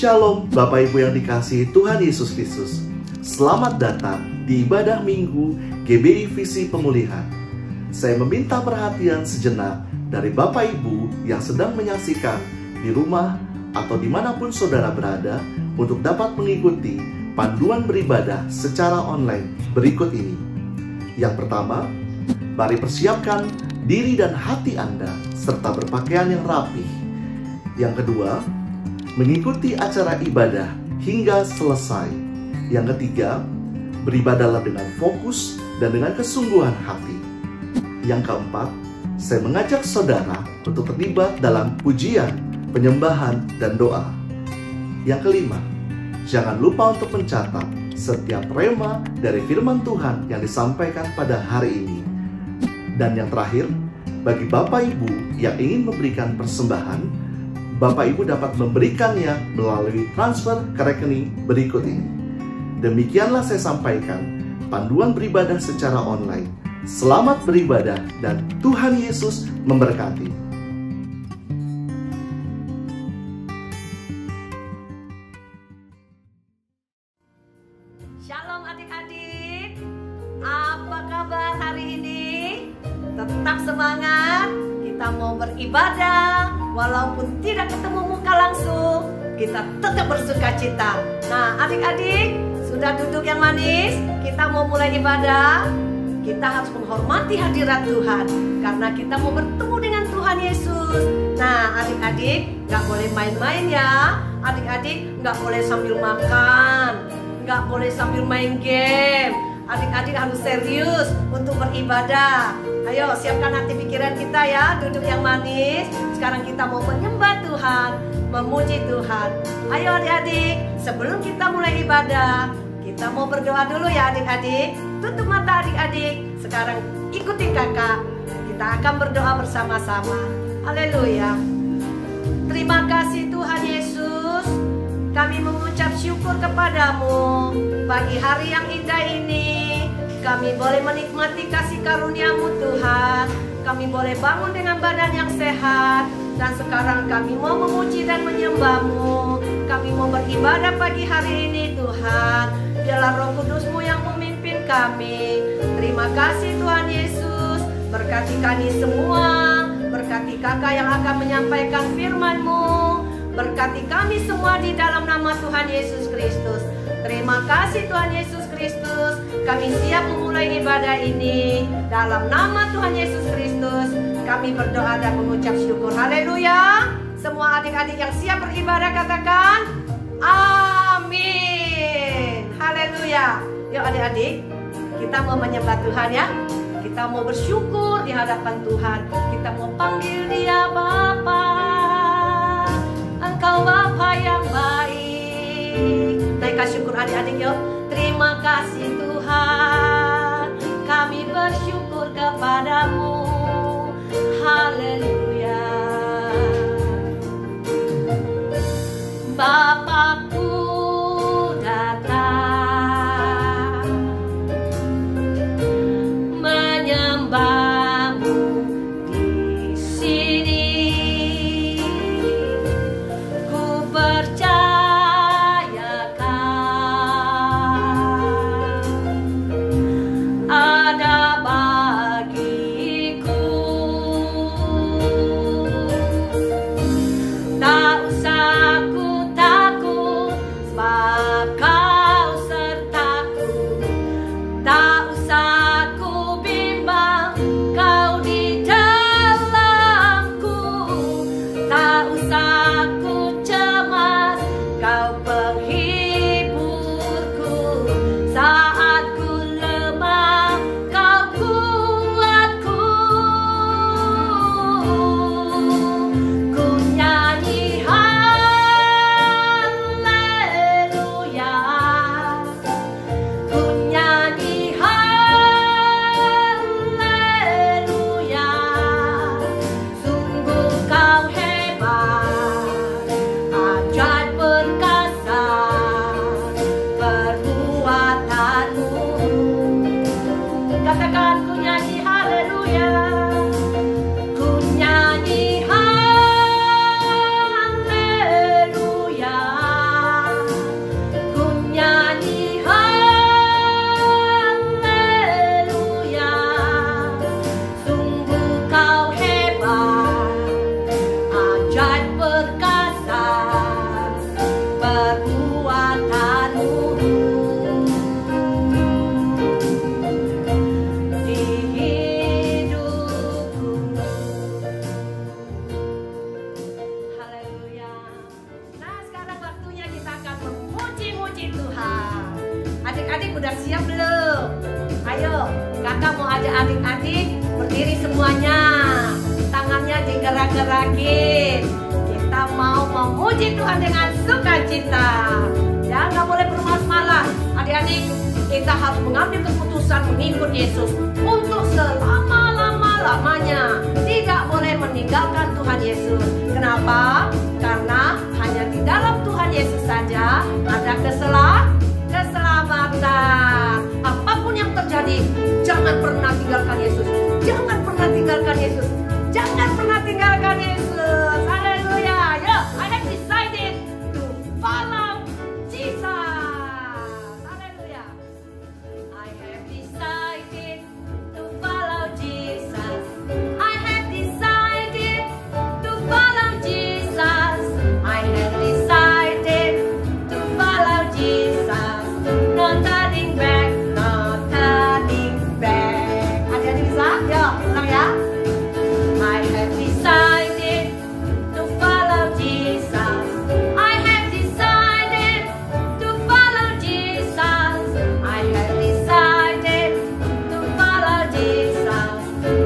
Shalom Bapak Ibu yang dikasihi Tuhan Yesus Kristus. Selamat datang di ibadah Minggu GBI Visi Pemulihan. Saya meminta perhatian sejenak dari Bapak Ibu yang sedang menyaksikan di rumah atau dimanapun saudara berada untuk dapat mengikuti panduan beribadah secara online berikut ini. Yang pertama, mari persiapkan diri dan hati Anda serta berpakaian yang rapih. Yang kedua, mengikuti acara ibadah hingga selesai. Yang ketiga, beribadahlah dengan fokus dan dengan kesungguhan hati. Yang keempat, saya mengajak saudara untuk terlibat dalam pujian, penyembahan, dan doa. Yang kelima, jangan lupa untuk mencatat setiap rema dari firman Tuhan yang disampaikan pada hari ini. Dan yang terakhir, bagi Bapak Ibu yang ingin memberikan persembahan, Bapak Ibu dapat memberikannya melalui transfer ke rekening berikut ini. Demikianlah saya sampaikan panduan beribadah secara online. Selamat beribadah dan Tuhan Yesus memberkati. Shalom adik-adik, apa kabar hari ini? Tetap semangat, kita mau beribadah. Walaupun tidak ketemu muka langsung, kita tetap bersuka cita. Nah adik-adik, sudah duduk yang manis? Kita mau mulai ibadah. Kita harus menghormati hadirat Tuhan, karena kita mau bertemu dengan Tuhan Yesus. Nah adik-adik, gak boleh main-main ya. Adik-adik gak boleh sambil makan, gak boleh sambil main game. Adik-adik harus serius untuk beribadah. Ayo siapkan hati pikiran kita ya, duduk yang manis. Sekarang kita mau menyembah Tuhan, memuji Tuhan. Ayo adik-adik, sebelum kita mulai ibadah, kita mau berdoa dulu ya adik-adik. Tutup mata adik-adik. Sekarang ikuti kakak. Kita akan berdoa bersama-sama. Haleluya. Terima kasih Tuhan Yesus. Kami mengucap syukur kepadamu pagi hari yang indah ini. Kami boleh menikmati kasih karunia-Mu Tuhan. Kami boleh bangun dengan badan yang sehat. Dan sekarang kami mau memuji dan menyembah-Mu. Kami mau beribadah pagi hari ini Tuhan. Biarlah Roh Kudus-Mu yang memimpin kami. Terima kasih Tuhan Yesus. Berkati kami semua. Berkati kakak yang akan menyampaikan firman-Mu. Berkati kami semua di dalam nama Tuhan Yesus Kristus. Terima kasih Tuhan Yesus Kristus. Kami siap memulai ibadah ini. Dalam nama Tuhan Yesus Kristus kami berdoa dan mengucap syukur. Haleluya. Semua adik-adik yang siap beribadah katakan amin. Haleluya. Yuk adik-adik, kita mau menyembah Tuhan ya. Kita mau bersyukur di hadapan Tuhan. Kita mau panggil Dia Bapa. Engkau Bapa yang baik. Naikkan syukur adik-adik yuk. Terima kasih Tuhan, kami bersyukur kepadamu. Haleluya. Bapakku datang menyembah-Mu di sini. Ku percaya ada bagiku Adik-adik udah siap belum? Ayo, kakak mau ajak adik-adik berdiri semuanya. Tangannya digerak-gerakin. Kita mau memuji Tuhan dengan sukacita. Ya, nggak boleh bermalas-malas. Adik-adik, kita harus mengambil keputusan mengikut Yesus untuk selama-lamanya. Tidak boleh meninggalkan Tuhan Yesus. Kenapa? Karena hanya di dalam Tuhan Yesus saja ada keselamatan. Apapun yang terjadi, jangan pernah tinggalkan Yesus. Jangan pernah tinggalkan Yesus. Jangan pernah tinggalkan Yesus. Haleluya. Yo, I have decided to follow Jesus. Haleluya. I have decided to follow Jesus. I have decided to follow Jesus. I have decided to follow Jesus. No turning back, no turning back. Adik-adik bisa? Yo, ulang ya. I have decided to follow Jesus. I have decided to follow Jesus. I have decided to follow Jesus.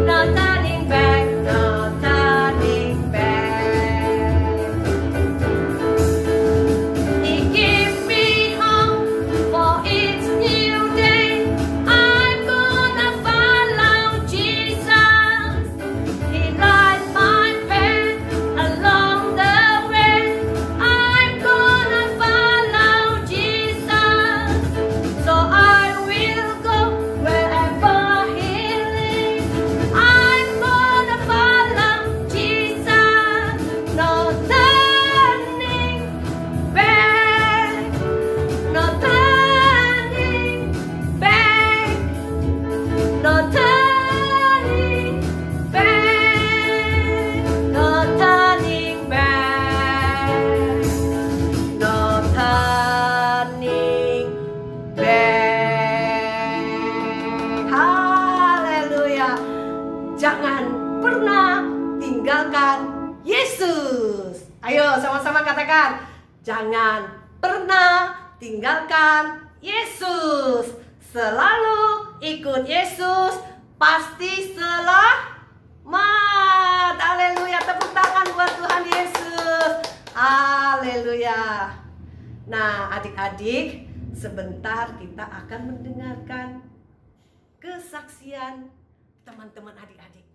No turning back, no turning back. He gives me hope for each new day. I'm gonna follow Jesus. He lights my path along the way. I'm gonna follow Jesus. So I will go wherever He leads. I'm gonna follow Jesus. No turning back. No turning back. No turning back. No turning back. No turning back. Haleluya. Jangan pernah tinggalkan Yesus. Ayo sama-sama katakan, jangan pernah tinggalkan Yesus. Selalu ikut Yesus, pasti selamat. Haleluya, tepuk tangan buat Tuhan Yesus. Haleluya. Nah, adik-adik, sebentar kita akan mendengarkan kesaksian teman-teman adik-adik.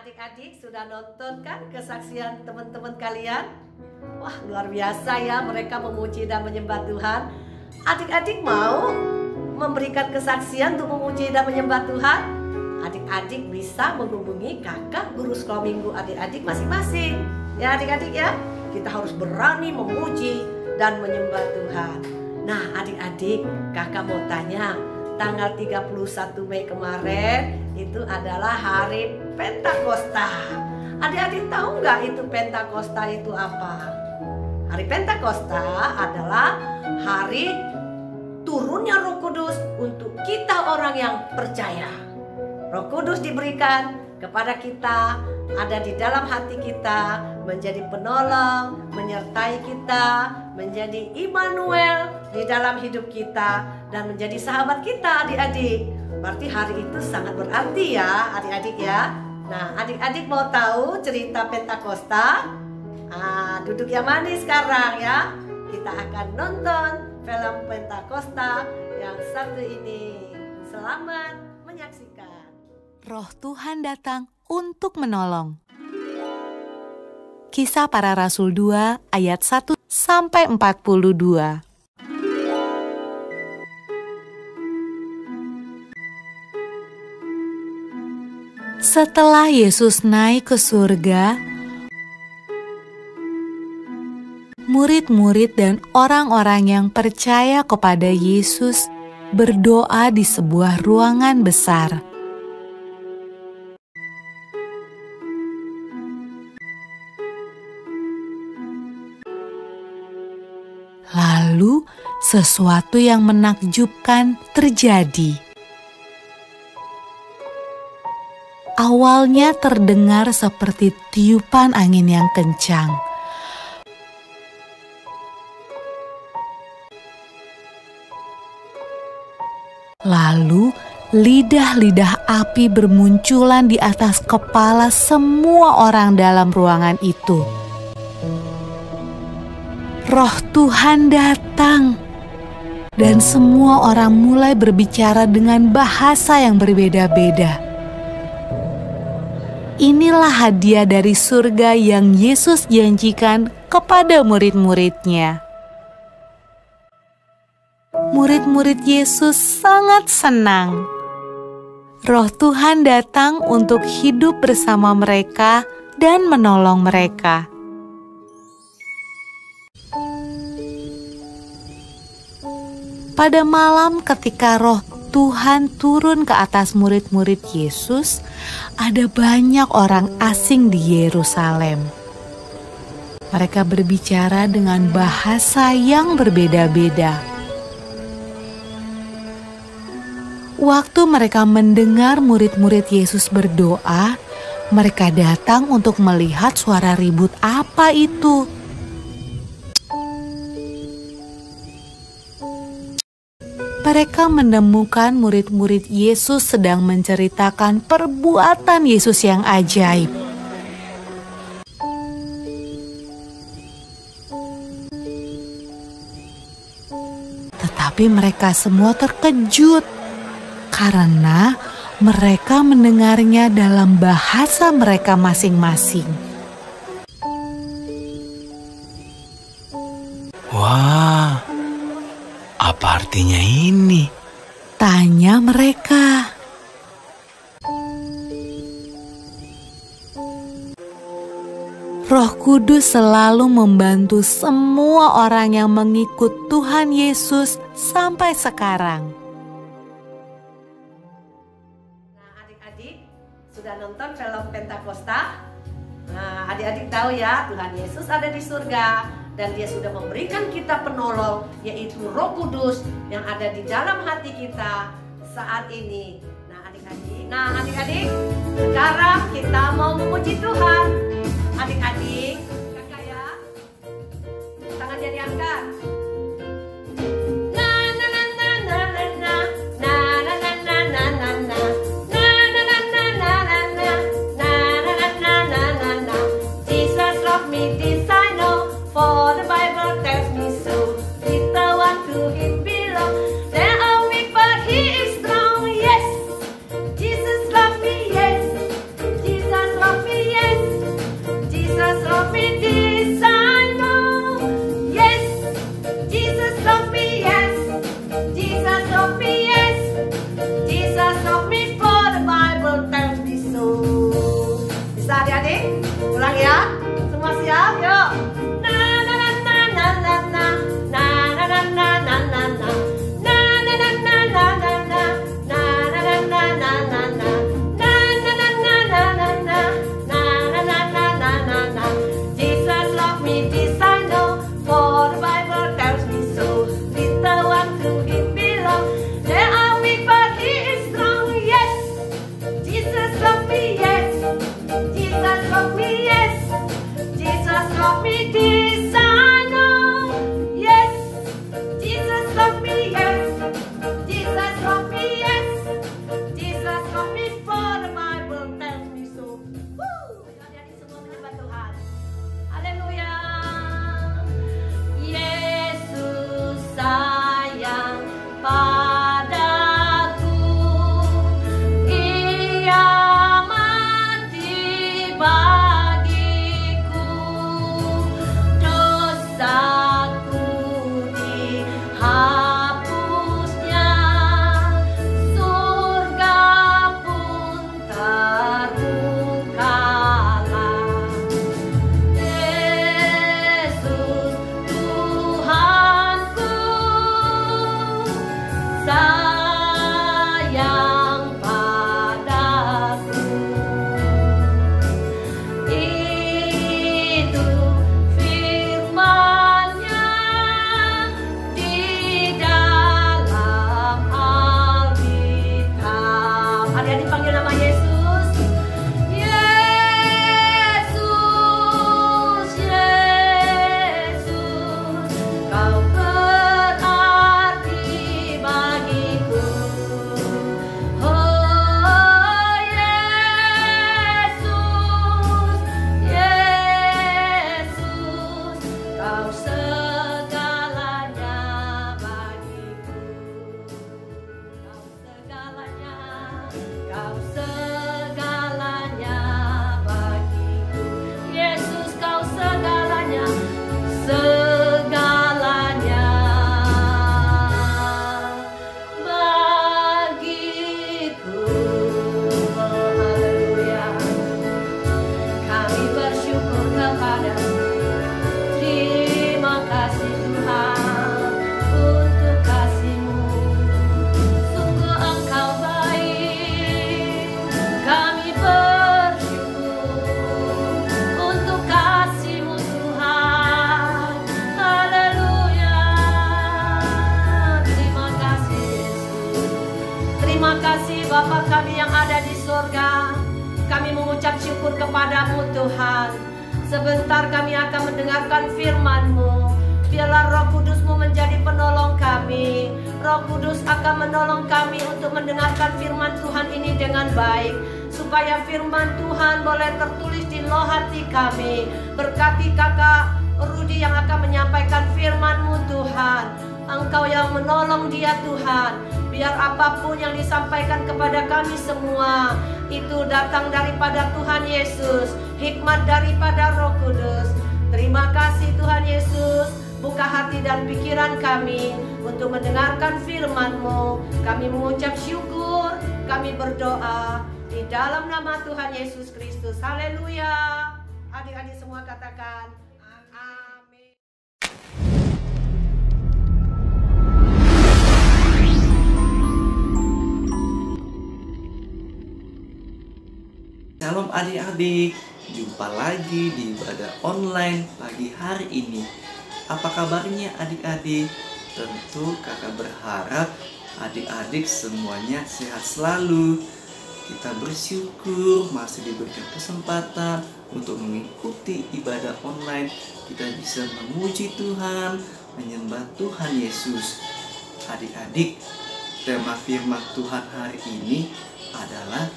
Adik-adik sudah nonton kan kesaksian teman-teman kalian? Wah, luar biasa ya, mereka memuji dan menyembah Tuhan. Adik-adik mau memberikan kesaksian untuk memuji dan menyembah Tuhan? Adik-adik bisa menghubungi kakak guru sekolah minggu adik-adik masing-masing. Ya adik-adik ya, kita harus berani memuji dan menyembah Tuhan. Nah adik-adik, kakak mau tanya, tanggal 31 Mei kemarin itu adalah hari Pentakosta. Adik-adik tahu nggak itu Pentakosta itu apa? Hari Pentakosta adalah hari turunnya Roh Kudus untuk kita orang yang percaya. Roh Kudus diberikan kepada kita, ada di dalam hati kita, menjadi penolong, menyertai kita, menjadi Immanuel di dalam hidup kita, dan menjadi sahabat kita adik-adik. Berarti hari itu sangat berarti ya adik-adik ya. Nah adik-adik mau tahu cerita Pentakosta? Duduk yang manis sekarang ya. Kita akan nonton film Pentakosta yang satu ini. Selamat menyaksikan. Roh Tuhan datang untuk menolong. Kisah Para Rasul 2 ayat 1 sampai 42. Setelah Yesus naik ke surga, murid-murid dan orang-orang yang percaya kepada Yesus berdoa di sebuah ruangan besar. Lalu, sesuatu yang menakjubkan terjadi. Awalnya terdengar seperti tiupan angin yang kencang. Lalu, lidah-lidah api bermunculan di atas kepala semua orang dalam ruangan itu. Roh Tuhan datang, dan semua orang mulai berbicara dengan bahasa yang berbeda-beda. Inilah hadiah dari surga yang Yesus janjikan kepada murid-muridnya. Murid-murid Yesus sangat senang. Roh Tuhan datang untuk hidup bersama mereka dan menolong mereka. Pada malam ketika Roh Tuhan turun ke atas murid-murid Yesus, ada banyak orang asing di Yerusalem. Mereka berbicara dengan bahasa yang berbeda-beda. Waktu mereka mendengar murid-murid Yesus berdoa, mereka datang untuk melihat suara ribut apa itu. Mereka menemukan murid-murid Yesus sedang menceritakan perbuatan Yesus yang ajaib. Tetapi mereka semua terkejut karena mereka mendengarnya dalam bahasa mereka masing-masing. Wah, apa artinya ini? Tanya mereka. Roh Kudus selalu membantu semua orang yang mengikut Tuhan Yesus sampai sekarang. Nah adik-adik sudah nonton film Pentakosta? Nah adik-adik tahu ya, Tuhan Yesus ada di surga. Dan dia sudah memberikan kita penolong, yaitu Roh Kudus yang ada di dalam hati kita saat ini. Nah adik-adik, sekarang kita mau memuji Tuhan. Adik-adik, kakak ya, tangannya diangkat. For the Bible tells me so. He's the one to him belong. They are weak but he is strong. Yes, Jesus loves me. Yes, Jesus loves nama Yesus. Yesus, Yesus, Kau berarti bagiku. Oh Yesus, Yesus, Kau segalanya bagiku. Kau segalanya, Kau segalanya bagiku. Yesus, Kau segalanya, segalanya bagiku. Haleluya. Kami bersyukur kepada-Mu. Terima kasih Tuhan untuk kasih-Mu. Sungguh Engkau baik. Kami bersyukur untuk kasih-Mu Tuhan. Haleluya. Terima kasih Yesus. Terima kasih Bapa kami yang ada di surga. Kami mengucap syukur kepada-Mu Tuhan. Sebentar kami akan mendengarkan firman-Mu. Biarlah Roh Kudus-Mu menjadi penolong kami. Roh Kudus akan menolong kami untuk mendengarkan firman Tuhan ini dengan baik, supaya firman Tuhan boleh tertulis di loh hati kami. Berkati kakak Rudi yang akan menyampaikan firman-Mu Tuhan. Engkau yang menolong dia Tuhan. Biar apapun yang disampaikan kepada kami semua itu datang daripada Tuhan Yesus, hikmat daripada Roh Kudus. Terima kasih Tuhan Yesus. Buka hati dan pikiran kami untuk mendengarkan firman-Mu. Kami mengucap syukur, kami berdoa di dalam nama Tuhan Yesus Kristus. Haleluya. Adik-adik semua katakan amin. Shalom adik-adik, jumpa lagi di ibadah online pagi hari ini. Apa kabarnya adik-adik? Tentu kakak berharap adik-adik semuanya sehat selalu. Kita bersyukur masih diberikan kesempatan untuk mengikuti ibadah online. Kita bisa memuji Tuhan, menyembah Tuhan Yesus. Adik-adik, tema firman Tuhan hari ini adalah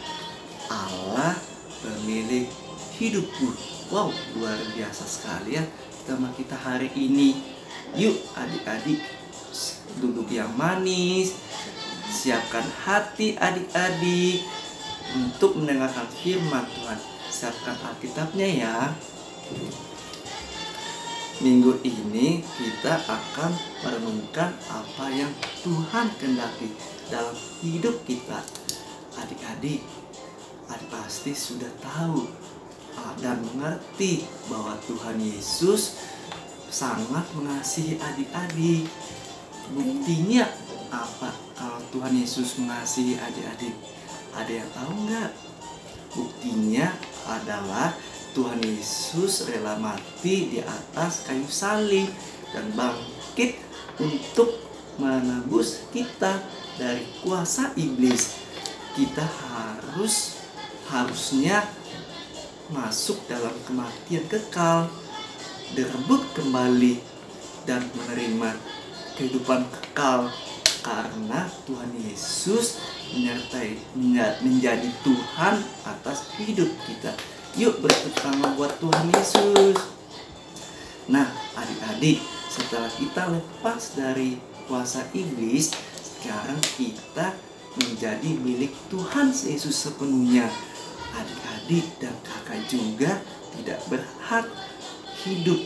Allah pemilik hidupku. Wow, luar biasa sekali ya tema kita hari ini. Yuk adik-adik, duduk yang manis, siapkan hati adik-adik untuk mendengarkan firman Tuhan. Siapkan Alkitabnya ya. Minggu ini kita akan merenungkan apa yang Tuhan kehendaki dalam hidup kita. Adik-adik, adik pasti sudah tahu dan mengerti bahwa Tuhan Yesus sangat mengasihi adik-adik. Buktinya apa kalau Tuhan Yesus mengasihi adik-adik? Ada yang tahu nggak? Buktinya adalah Tuhan Yesus rela mati di atas kayu salib dan bangkit untuk menebus kita dari kuasa iblis. Kita harusnya masuk dalam kematian kekal, direbut kembali dan menerima kehidupan kekal karena Tuhan Yesus menjadi Tuhan atas hidup kita. Yuk bertepuk tangan buat Tuhan Yesus. Nah adik-adik, setelah kita lepas dari kuasa iblis, sekarang kita menjadi milik Tuhan Yesus sepenuhnya. Adik-adik dan kakak juga tidak berhak hidup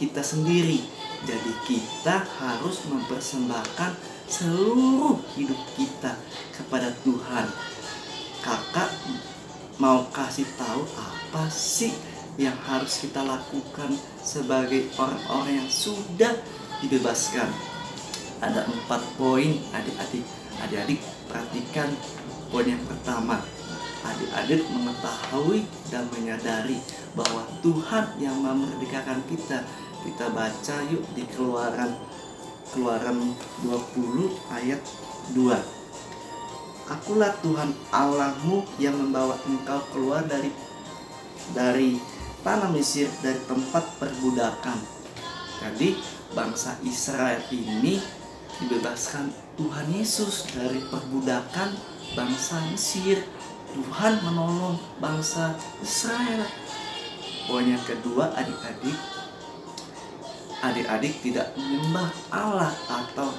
kita sendiri. Jadi kita harus mempersembahkan seluruh hidup kita kepada Tuhan. Kakak mau kasih tahu apa sih yang harus kita lakukan sebagai orang-orang yang sudah dibebaskan. Ada 4 poin adik-adik. Adik-adik perhatikan poin yang pertama. Adik-adik mengetahui dan menyadari bahwa Tuhan yang memerdekakan kita. Kita baca yuk di Keluaran 20 ayat 2. Akulah Tuhan Allahmu yang membawa engkau keluar dari tanah Mesir, dari tempat perbudakan. Jadi bangsa Israel ini dibebaskan Tuhan Yesus dari perbudakan bangsa Mesir. Tuhan menolong bangsa Israel. Poin yang kedua, adik-adik tidak menyembah Allah atau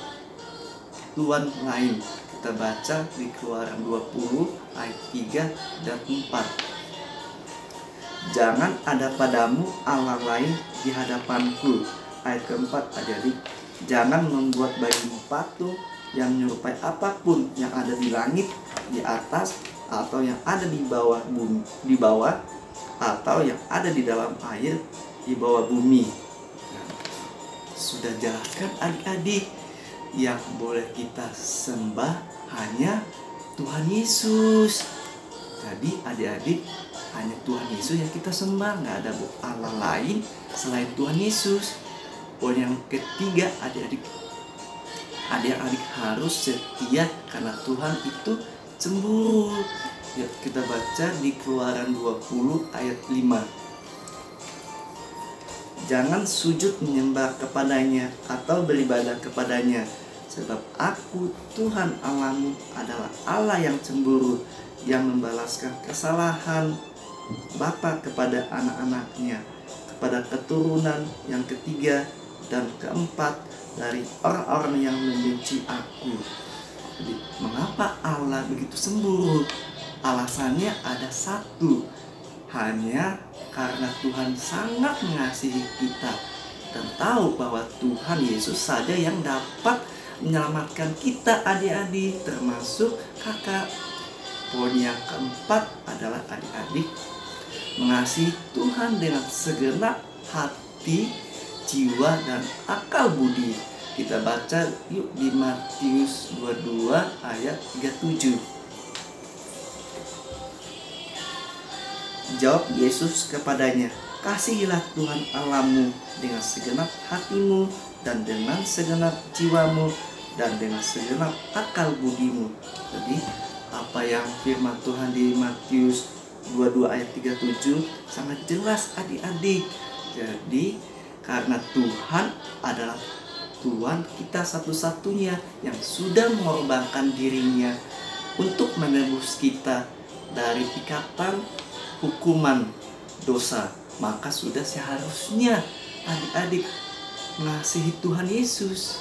Tuhan lain. Kita baca di Keluaran 20 ayat 3 dan 4. Jangan ada padamu Allah lain di hadapanku. Ayat keempat, adik-adik, jangan membuat bagimu patung yang menyerupai apapun yang ada di langit, di atas, atau yang ada di bawah bumi, atau yang ada di dalam air, di bawah bumi. Nah, sudah jelaskan adik-adik, yang boleh kita sembah hanya Tuhan Yesus. Jadi adik-adik, hanya Tuhan Yesus yang kita sembah, nggak ada Allah lain selain Tuhan Yesus. Poin yang ketiga, adik-adik harus setia karena Tuhan itu cemburu. Yuk kita baca di Keluaran 20 ayat 5. Jangan sujud menyembah kepadanya atau beribadah kepadanya, sebab aku Tuhan Allahmu adalah Allah yang cemburu, yang membalaskan kesalahan bapa kepada anak-anaknya, kepada keturunan yang ketiga dan keempat dari orang-orang yang membenci aku. Jadi, mengapa Allah begitu cemburu? Alasannya ada satu, hanya karena Tuhan sangat mengasihi kita dan tahu bahwa Tuhan Yesus saja yang dapat menyelamatkan kita adik-adik, termasuk kakak. Poin yang keempat adalah adik-adik mengasihi Tuhan dengan segenap hati, jiwa, dan akal budi. Kita baca yuk di Matius 22 ayat 37. Jawab Yesus kepadanya, kasihilah Tuhan Allahmu dengan segenap hatimu, dan dengan segenap jiwamu, dan dengan segenap akal budimu. Jadi apa yang firman Tuhan di Matius 22 ayat 37 sangat jelas adik-adik. Jadi karena Tuhan adalah Tuhan kita satu-satunya yang sudah mengorbankan dirinya untuk menebus kita dari ikatan hukuman dosa, maka sudah seharusnya adik-adik mengasihi Tuhan Yesus.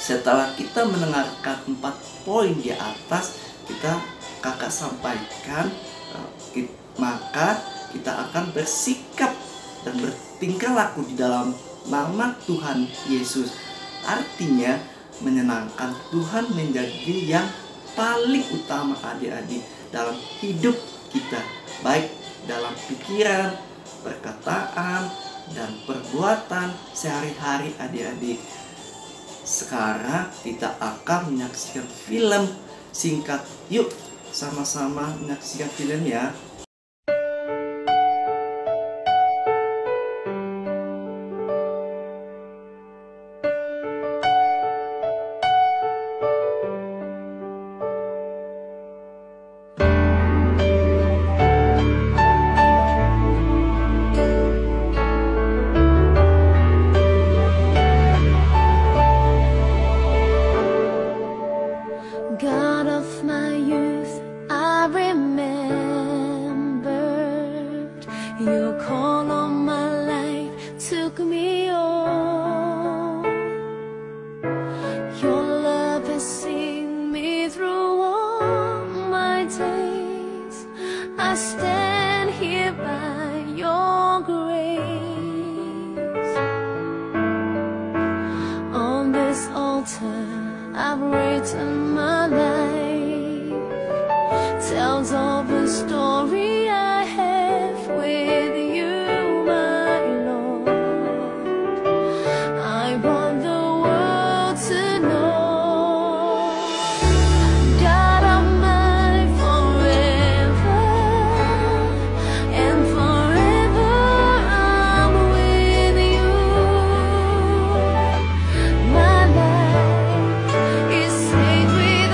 Setelah kita mendengarkan 4 poin di atas, kakak sampaikan, maka kita akan bersikap dan bertingkah laku di dalam nama Tuhan Yesus. Artinya menyenangkan Tuhan menjadi yang paling utama adik-adik dalam hidup kita, baik dalam pikiran, perkataan, dan perbuatan sehari-hari adik-adik. Sekarang kita akan menyaksikan film singkat. Yuk sama-sama menyaksikan film ya. God of my youth, I remembered your call on my life took me on. Your love has seen me through all my days. I stand here by your grace. On this altar I've written my life, tells of a story I have with you, my Lord. I want the world to know, God of my forever, and forever I'm with you. My life is sacred.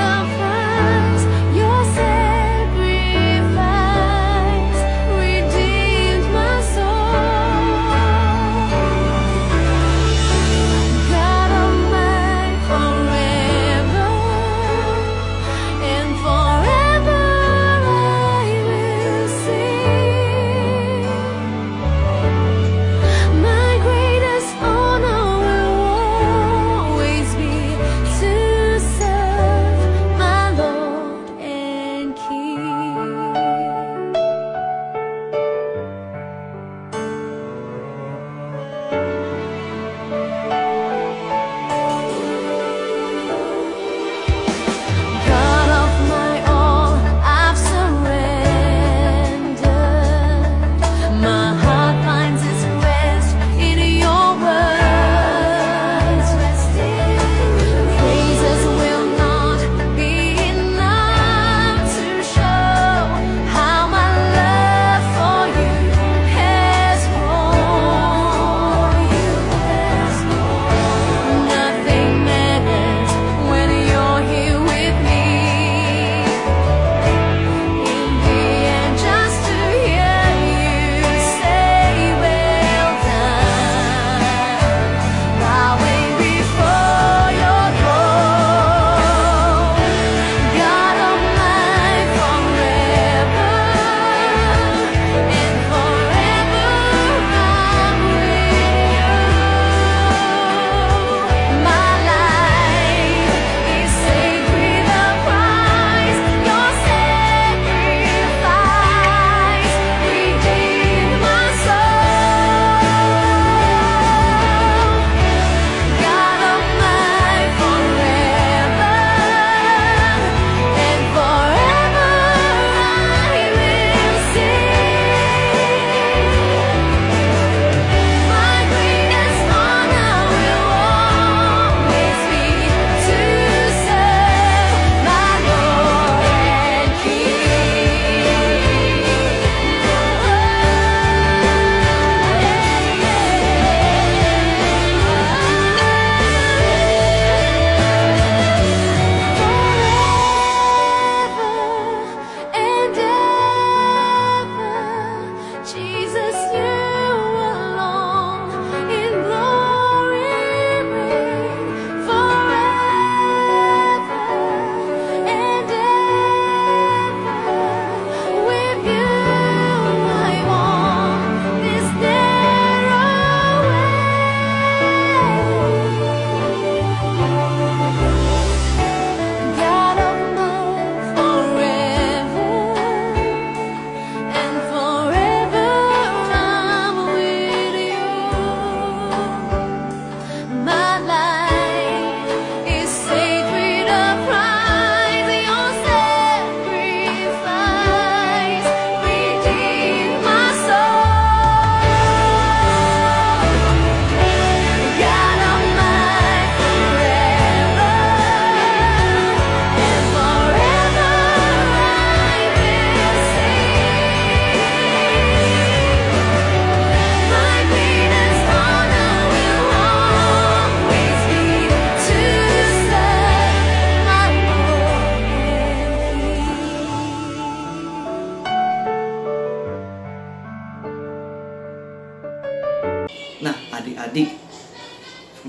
adik-adik,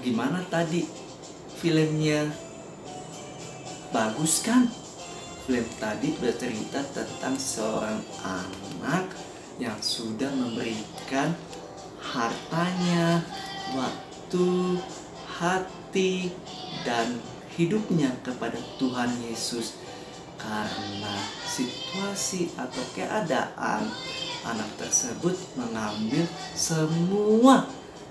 gimana tadi filmnya? Bagus kan? Film tadi bercerita tentang seorang anak yang sudah memberikan hartanya, waktu, hati, dan hidupnya kepada Tuhan Yesus. Karena situasi atau keadaan, anak tersebut mengambil semua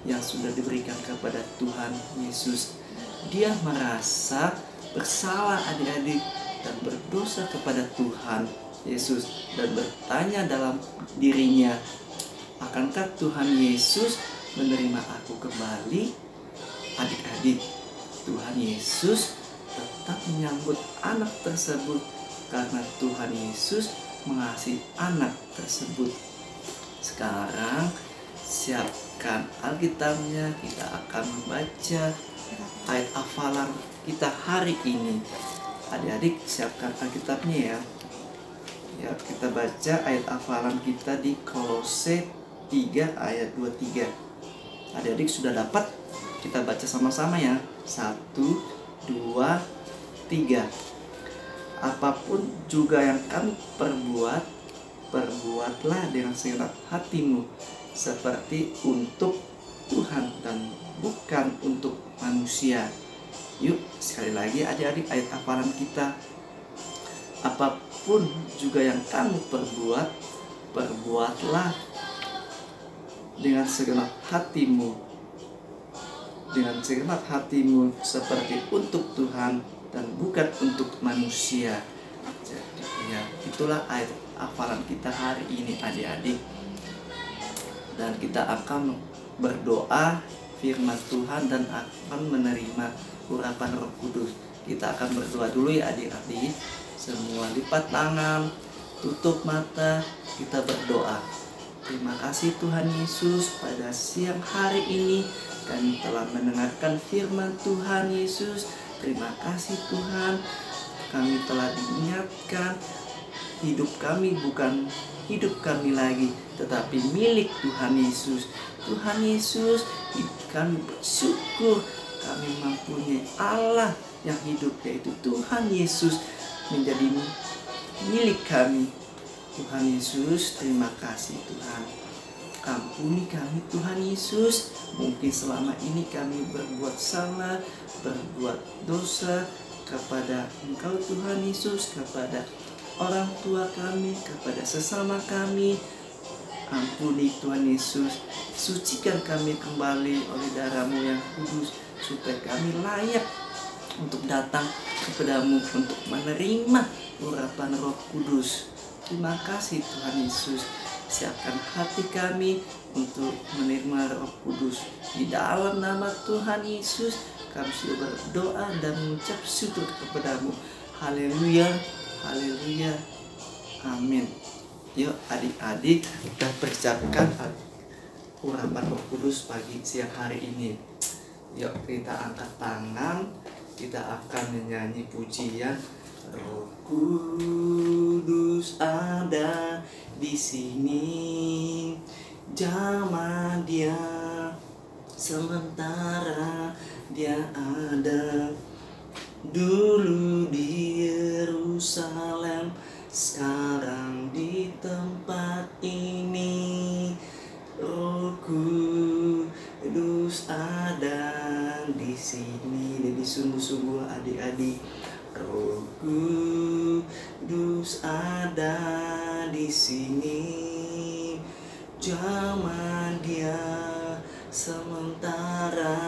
yang sudah diberikan kepada Tuhan Yesus. Dia merasa bersalah adik-adik dan berdosa kepada Tuhan Yesus dan bertanya dalam dirinya, akankah Tuhan Yesus menerima aku kembali? Adik-adik, Tuhan Yesus tetap menyambut anak tersebut karena Tuhan Yesus mengasihi anak tersebut. Sekarang siapkan Alkitabnya, kita akan membaca ayat hafalan kita hari ini. Adik-adik siapkan Alkitabnya ya. Ya, kita baca ayat hafalan kita di Kolose 3 ayat 23. Adik-adik sudah dapat? Kita baca sama-sama ya. 1, 2, 3. Apapun juga yang kamu perbuat, perbuatlah dengan segenap hatimu, seperti untuk Tuhan dan bukan untuk manusia. Yuk, sekali lagi adik-adik ayat hafalan kita. Apapun juga yang kamu perbuat, perbuatlah dengan segenap hatimu, seperti untuk Tuhan dan bukan untuk manusia. Jadi ya, itulah ayat hafalan kita hari ini adik-adik. Dan kita akan berdoa firman Tuhan dan akan menerima urapan Roh Kudus. Kita akan berdoa dulu ya adik-adik. Semua lipat tangan, tutup mata, kita berdoa. Terima kasih Tuhan Yesus, pada siang hari ini kami telah mendengarkan firman Tuhan Yesus. Terima kasih Tuhan, kami telah diingatkan hidup kami bukan hidup kami lagi, tetapi milik Tuhan Yesus. Tuhan Yesus, kami bersyukur kami mempunyai Allah yang hidup, yaitu Tuhan Yesus menjadi milik kami. Tuhan Yesus, terima kasih Tuhan. Ampuni kami Tuhan Yesus, mungkin selama ini kami berbuat salah, berbuat dosa kepada Engkau Tuhan Yesus, kepada orang tua kami, kepada sesama kami. Ampuni Tuhan Yesus, sucikan kami kembali oleh darah-Mu yang kudus, supaya kami layak untuk datang kepadamu untuk menerima urapan Roh Kudus. Terima kasih Tuhan Yesus. Siapkan hati kami untuk menerima Roh Kudus. Di dalam nama Tuhan Yesus kami sudah berdoa dan mengucap syukur kepadamu. Haleluya, haleluya, amin. Yuk adik-adik, kita persiapkan urapan Roh Kudus pagi siang hari ini. Yuk kita angkat tangan, kita akan menyanyi pujian. Roh Kudus ada di sini, jamah Dia, sementara Dia ada. Dulu di Yerusalem, sekarang di tempat ini. Roh Kudus ada di sini. Jadi sungguh-sungguh adik-adik, Roh Kudus ada di sini, jamah Dia, sementara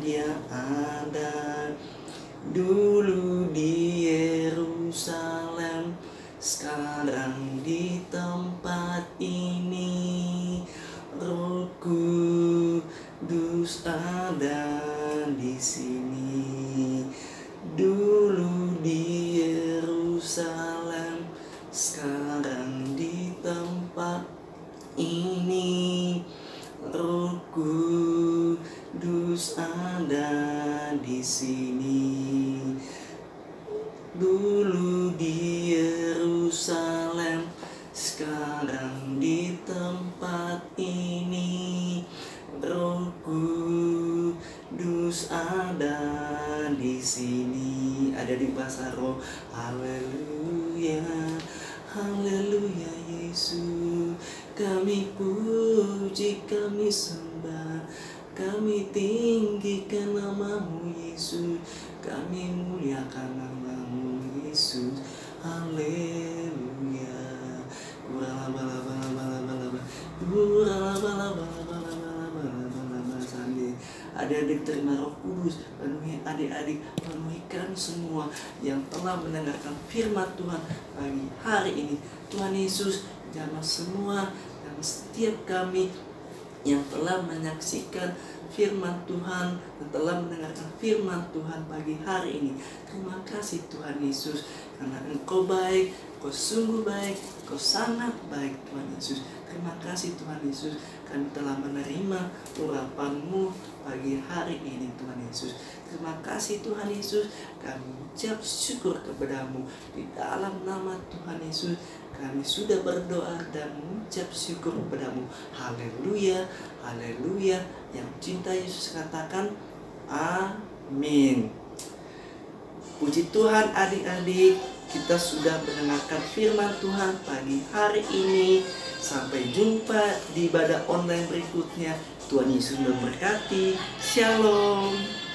Dia ada. Dulu di Yerusalem, sekarang di tempat ini. Roh Kudus ada di sini. Dulu di Yerusalem, sekarang di tempat ini. Roh Kudus ada di sini. Dulu di Yerusalem, sekarang di tempat ini. Roh Kudus ada di sini, ada di bahasa roh. Haleluya, haleluya Yesus. Kami puji, kami sembah, kami tinggikan namamu Yesus, kami muliakan namamu Yesus. Haleluya. Adik-adik terima Roh Kudus, penuhi adik-adik, penuhi kami semua yang telah mendengarkan firman Tuhan pagi hari ini. Tuhan Yesus, jamah semua dan setiap kami yang telah menyaksikan firman Tuhan dan telah mendengarkan firman Tuhan pagi hari ini. Terima kasih Tuhan Yesus, karena Engkau baik, Engkau sungguh baik, Engkau sangat baik Tuhan Yesus. Terima kasih Tuhan Yesus, kami telah menerima urapan-Mu pagi hari ini Tuhan Yesus. Terima kasih Tuhan Yesus, kami ucap syukur kepada-Mu. Di dalam nama Tuhan Yesus kami sudah berdoa dan mengucap syukur kepada-Mu. Haleluya, haleluya. Yang cinta Yesus katakan amin. Puji Tuhan adik-adik, kita sudah mendengarkan firman Tuhan pagi hari ini. Sampai jumpa di ibadah online berikutnya. Tuhan Yesus memberkati. Shalom.